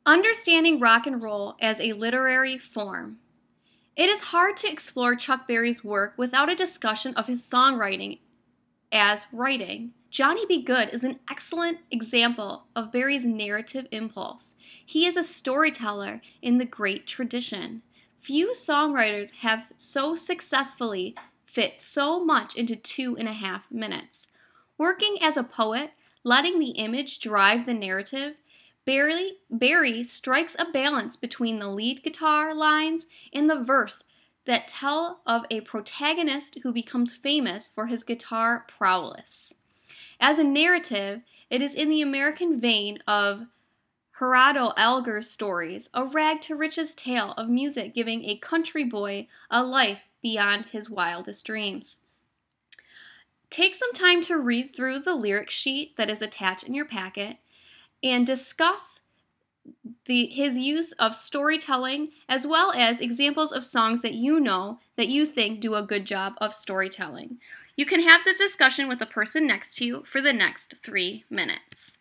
Understanding rock and roll as a literary form. It is hard to explore Chuck Berry's work without a discussion of his songwriting as writing. Johnny B. Goode is an excellent example of Berry's narrative impulse. He is a storyteller in the great tradition. Few songwriters have so successfully fit so much into 2.5 minutes. Working as a poet, letting the image drive the narrative, Berry strikes a balance between the lead guitar lines and the verse that tell of a protagonist who becomes famous for his guitar prowess. As a narrative, it is in the American vein of Horatio Alger's stories, a rag to riches tale of music giving a country boy a life beyond his wildest dreams. Take some time to read through the lyric sheet that is attached in your packet and discuss his use of storytelling as well as examples of songs that you know that you think do a good job of storytelling. You can have this discussion with the person next to you for the next 3 minutes.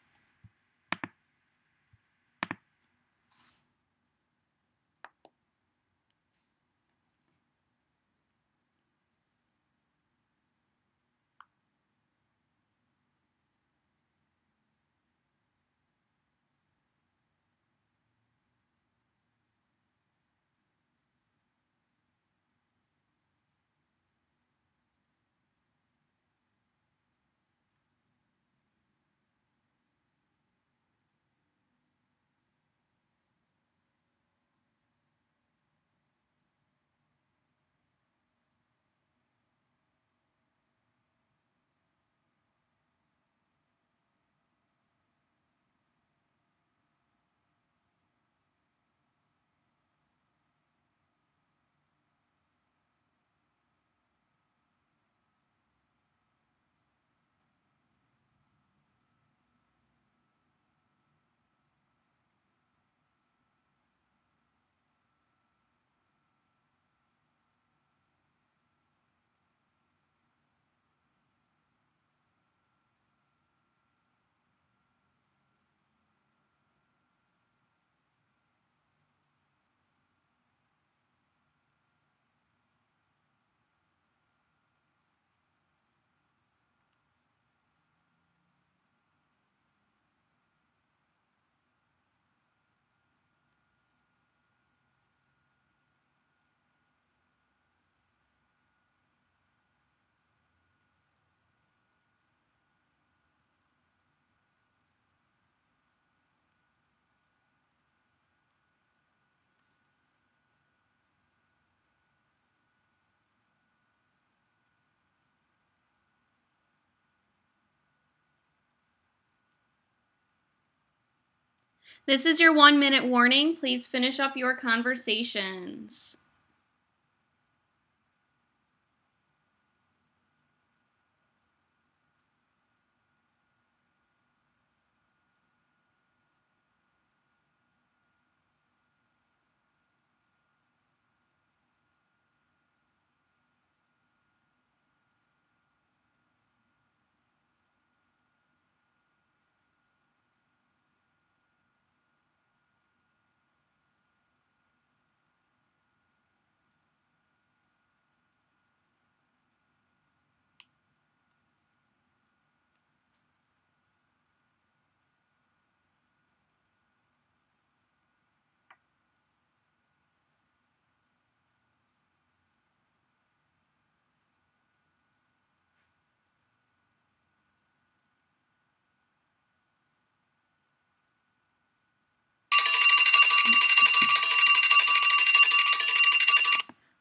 This is your 1-minute warning. Please finish up your conversations.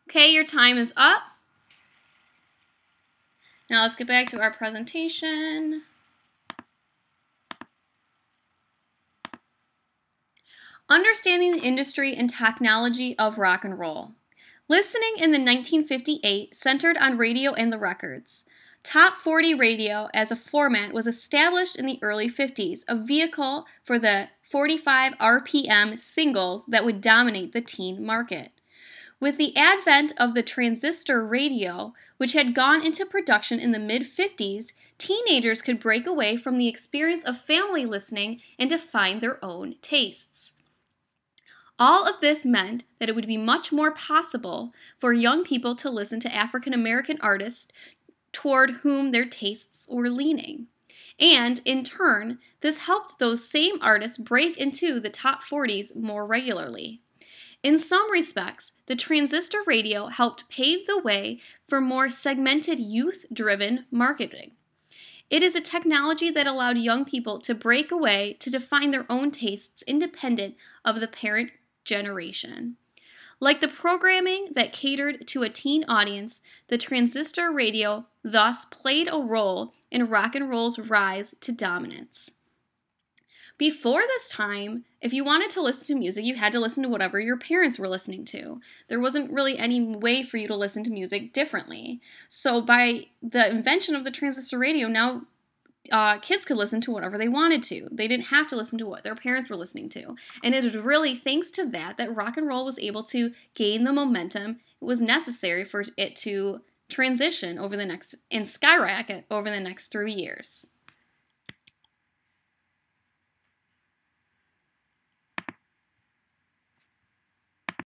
Okay, your time is up. Now let's get back to our presentation. Understanding the industry and technology of rock and roll. Listening in the 1958 centered on radio and the records. Top 40 radio as a format was established in the early 50s, a vehicle for the 45 RPM singles that would dominate the teen market. With the advent of the transistor radio, which had gone into production in the mid-50s, teenagers could break away from the experience of family listening and define their own tastes. All of this meant that it would be much more possible for young people to listen to African American artists toward whom their tastes were leaning. And in turn, this helped those same artists break into the top 40s more regularly. In some respects, the transistor radio helped pave the way for more segmented youth-driven marketing. It is a technology that allowed young people to break away to define their own tastes independent of the parent generation. Like the programming that catered to a teen audience, the transistor radio thus played a role in rock and roll's rise to dominance. Before this time, if you wanted to listen to music, you had to listen to whatever your parents were listening to. There wasn't really any way for you to listen to music differently. So by the invention of the transistor radio, now kids could listen to whatever they wanted to. They didn't have to listen to what their parents were listening to. And it was really thanks to that rock and roll was able to gain the momentum it was necessary for it to transition over the next and skyrocket over the next 3 years.